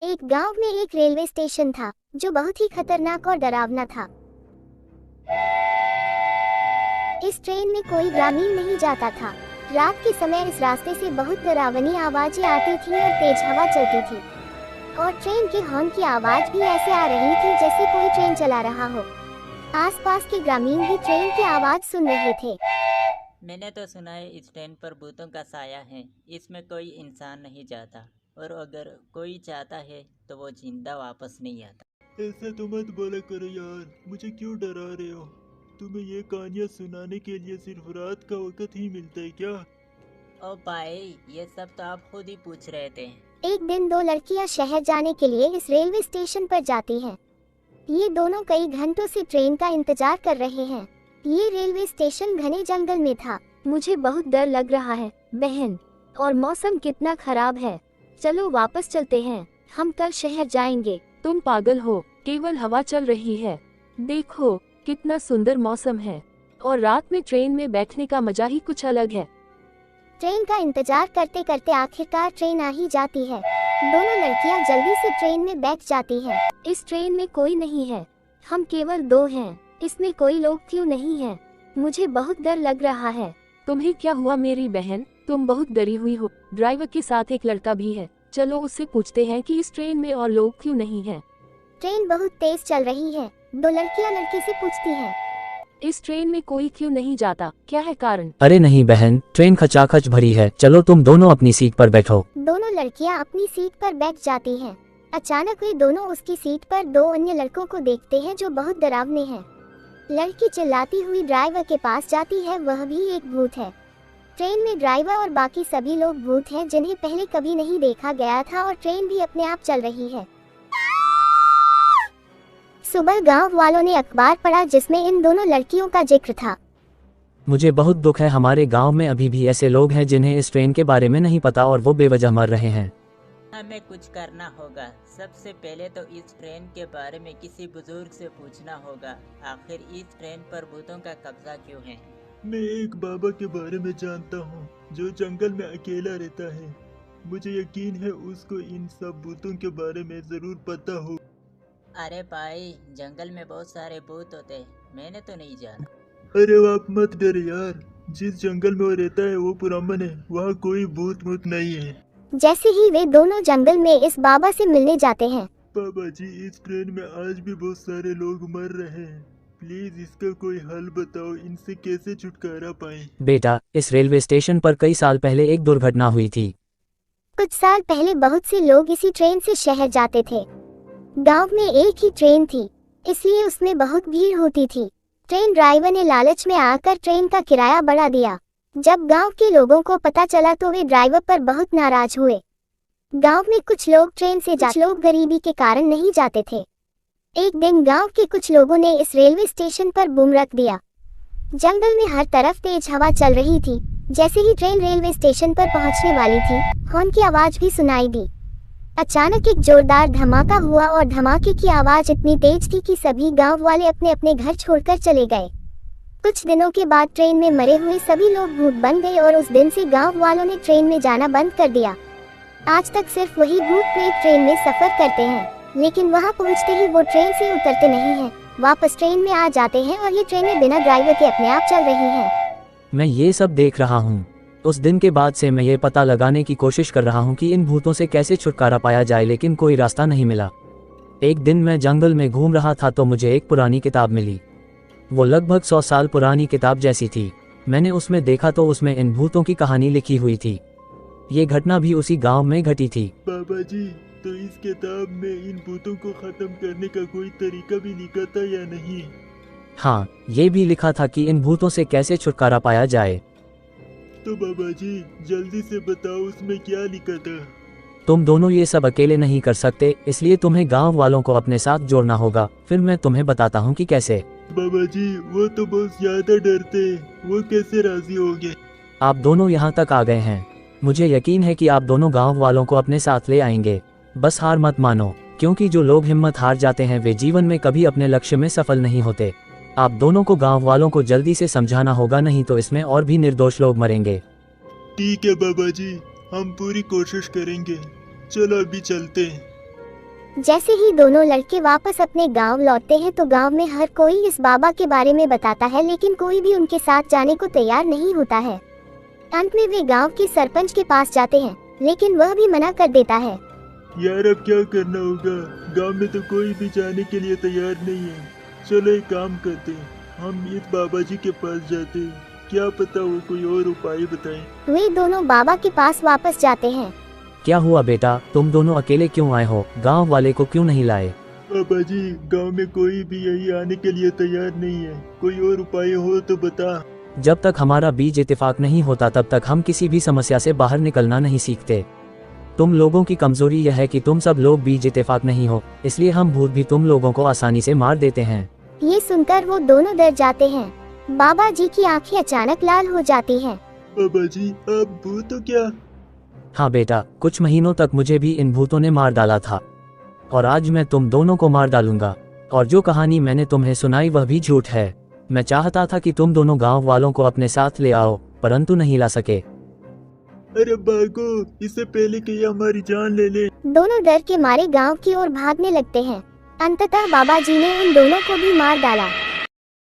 एक गांव में एक रेलवे स्टेशन था जो बहुत ही खतरनाक और डरावना था। इस ट्रेन में कोई ग्रामीण नहीं जाता था। रात के समय इस रास्ते से बहुत डरावनी आवाजें आती थी और तेज हवा चलती थी और ट्रेन के हॉर्न की आवाज भी ऐसे आ रही थी जैसे कोई ट्रेन चला रहा हो। आसपास के ग्रामीण भी ट्रेन की आवाज सुन रहे थे। मैंने तो सुना है इस ट्रेन पर भूतों का साया है। इसमें कोई इंसान नहीं जाता और अगर कोई जाता है तो वो जिंदा वापस नहीं आता। ऐसा तो मत बोला करो यार, मुझे क्यों डरा रहे हो? तुम्हें ये कहानियाँ सुनाने के लिए सिर्फ रात का वक्त ही मिलता है क्या? ओ भाई, ये सब तो आप खुद ही पूछ रहे थे। एक दिन दो लड़कियां शहर जाने के लिए इस रेलवे स्टेशन पर जाती हैं। ये दोनों कई घंटों से ट्रेन का इंतजार कर रहे हैं। ये रेलवे स्टेशन घने जंगल में था। मुझे बहुत डर लग रहा है बहन, और मौसम कितना खराब है। चलो वापस चलते हैं, हम कल शहर जाएंगे। तुम पागल हो, केवल हवा चल रही है। देखो कितना सुंदर मौसम है और रात में ट्रेन में बैठने का मजा ही कुछ अलग है। ट्रेन का इंतजार करते करते आखिरकार ट्रेन आ ही जाती है। दोनों लड़कियां जल्दी से ट्रेन में बैठ जाती हैं। इस ट्रेन में कोई नहीं है, हम केवल दो हैं। इसमें कोई लोग क्यों नहीं है? मुझे बहुत डर लग रहा है। तुम्हें क्या हुआ मेरी बहन? तुम बहुत डरी हुई हो। ड्राइवर के साथ एक लड़का भी है, चलो उससे पूछते हैं कि इस ट्रेन में और लोग क्यों नहीं हैं। ट्रेन बहुत तेज चल रही है। दो लड़कियां लड़के से पूछती हैं, इस ट्रेन में कोई क्यों नहीं जाता, क्या है कारण? अरे नहीं बहन, ट्रेन खचाखच भरी है, चलो तुम दोनों अपनी सीट पर बैठो। दोनों लड़कियां अपनी सीट पर बैठ जाती हैं। अचानक वे दोनों उसकी सीट पर दो अन्य लड़कों को देखते हैं जो बहुत डरावने हैं। लड़की चिल्लाती हुई ड्राइवर के पास जाती है, वह भी एक भूत है। ट्रेन में ड्राइवर और बाकी सभी लोग भूत हैं जिन्हें पहले कभी नहीं देखा गया था और ट्रेन भी अपने आप चल रही है। सुबह गांव वालों ने अखबार पढ़ा जिसमें इन दोनों लड़कियों का जिक्र था। मुझे बहुत दुख है, हमारे गांव में अभी भी ऐसे लोग हैं जिन्हें इस ट्रेन के बारे में नहीं पता और वो बेवजह मर रहे हैं। हमें कुछ करना होगा। सबसे पहले तो इस ट्रेन के बारे में किसी बुजुर्ग से पूछना होगा। आखिर इस ट्रेन पर भूतों का कब्जा क्यों है? मैं एक बाबा के बारे में जानता हूँ जो जंगल में अकेला रहता है। मुझे यकीन है उसको इन सब भूतों के बारे में जरूर पता हो। अरे भाई, जंगल में बहुत सारे भूत होते हैं, मैंने तो नहीं जाना। अरे आप मत डरे यार, जिस जंगल में वो रहता है वो पुरामन है, वहाँ कोई भूत भूत नहीं है। जैसे ही वे दोनों जंगल में इस बाबा से मिलने जाते हैं। बाबा जी, इस ट्रेन में आज भी बहुत सारे लोग मर रहे हैं, प्लीज इसका कोई हल बताओ, इनसे कैसे छुटकारा पाएं। बेटा, इस रेलवे स्टेशन पर कई साल पहले एक दुर्घटना हुई थी। कुछ साल पहले बहुत से लोग इसी ट्रेन से शहर जाते थे। गांव में एक ही ट्रेन थी, इसलिए उसमें बहुत भीड़ होती थी। ट्रेन ड्राइवर ने लालच में आकर ट्रेन का किराया बढ़ा दिया। जब गांव के लोगों को पता चला तो वे ड्राइवर पर बहुत नाराज हुए। गांव में कुछ लोग ट्रेन से कुछ लोग गरीबी के कारण नहीं जाते थे। एक दिन गांव के कुछ लोगों ने इस रेलवे स्टेशन पर बम रख दिया। जंगल में हर तरफ तेज हवा चल रही थी। जैसे ही ट्रेन रेलवे स्टेशन पर पहुंचने वाली थी, हॉर्न की आवाज भी सुनाई दी। अचानक एक जोरदार धमाका हुआ और धमाके की आवाज इतनी तेज थी कि सभी गांव वाले अपने अपने घर छोड़कर चले गए। कुछ दिनों के बाद ट्रेन में मरे हुए सभी लोग भूत बन गए और उस दिन से गांव वालों ने ट्रेन में जाना बंद कर दिया। आज तक सिर्फ वही भूत प्रेत ट्रेन में सफर करते हैं, लेकिन वहां पहुंचते ही वो ट्रेन से उतरते नहीं हैं, वापस ट्रेन में आ जाते हैं और ये ट्रेनें बिना ड्राइवर के अपने आप चल रही हैं। मैं ये सब देख रहा हूँ। उस दिन के बाद से मैं ये पता लगाने की कोशिश कर रहा हूँ कि इन भूतों से कैसे छुटकारा पाया जाए, लेकिन कोई रास्ता नहीं मिला। एक दिन मैं जंगल में घूम रहा था तो मुझे एक पुरानी किताब मिली। वो लगभग 100 साल पुरानी किताब जैसी थी। मैंने उसमें देखा तो उसमें इन भूतों की कहानी लिखी हुई थी। ये घटना भी उसी गांव में घटी थी। बाबा जी, तो इस किताब में इन भूतों को खत्म करने का कोई तरीका भी लिखा था या नहीं? हाँ, ये भी लिखा था कि इन भूतों से कैसे छुटकारा पाया जाए। तो बाबा जी जल्दी से बताओ उसमें क्या लिखा था। तुम दोनों ये सब अकेले नहीं कर सकते, इसलिए तुम्हें गांव वालों को अपने साथ जोड़ना होगा। फिर मैं तुम्हें बताता हूँ कि कैसे। बाबा जी वो तो बहुत ज्यादा डरते हैं, वो कैसे राजी हो गए? आप दोनों यहाँ तक आ गए हैं, मुझे यकीन है कि आप दोनों गांव वालों को अपने साथ ले आएंगे। बस हार मत मानो, क्योंकि जो लोग हिम्मत हार जाते हैं वे जीवन में कभी अपने लक्ष्य में सफल नहीं होते। आप दोनों को गांव वालों को जल्दी से समझाना होगा, नहीं तो इसमें और भी निर्दोष लोग मरेंगे। ठीक है बाबा जी, हम पूरी कोशिश करेंगे। चलो अभी चलते हैं। जैसे ही दोनों लड़के वापस अपने गांव लौटते हैं तो गांव में हर कोई इस बाबा के बारे में बताता है, लेकिन कोई भी उनके साथ जाने को तैयार नहीं होता है। अंत में वे गांव के सरपंच के पास जाते हैं, लेकिन वह भी मना कर देता है। यार अब क्या करना होगा, गांव में तो कोई भी जाने के लिए तैयार नहीं है। चलो एक काम करते हैं, हम इस बाबा जी के पास जाते हैं, क्या पता वो कोई और उपाय बताएं। वे दोनों बाबा के पास वापस जाते हैं। क्या हुआ बेटा, तुम दोनों अकेले क्यों आए हो? गांव वाले को क्यों नहीं लाए? बाबा जी गांव में कोई भी यही आने के लिए तैयार नहीं है, कोई और उपाय हो तो बता। जब तक हमारा बीज इत्तेफाक नहीं होता तब तक हम किसी भी समस्या से बाहर निकलना नहीं सीखते। तुम लोगों की कमजोरी यह है कि तुम सब लोग बीज इत्तेफाक नहीं हो, इसलिए हम भूत भी तुम लोगों को आसानी से मार देते हैं। ये सुनकर वो दोनों डर जाते हैं। बाबा जी की आंखें अचानक लाल हो जाती हैं। बाबा जी आप भूत हो क्या? हाँ बेटा, कुछ महीनों तक मुझे भी इन भूतों ने मार डाला था और आज मैं तुम दोनों को मार डालूंगा। और जो कहानी मैंने तुम्हें सुनाई वह भी झूठ है। मैं चाहता था कि तुम दोनों गांव वालों को अपने साथ ले आओ, परंतु नहीं ला सके। अरे भागो, इससे पहले कि ये हमारी जान ले ले। दोनों डर के मारे गांव की ओर भागने लगते हैं। अंततः बाबा जी ने उन दोनों को भी मार डाला।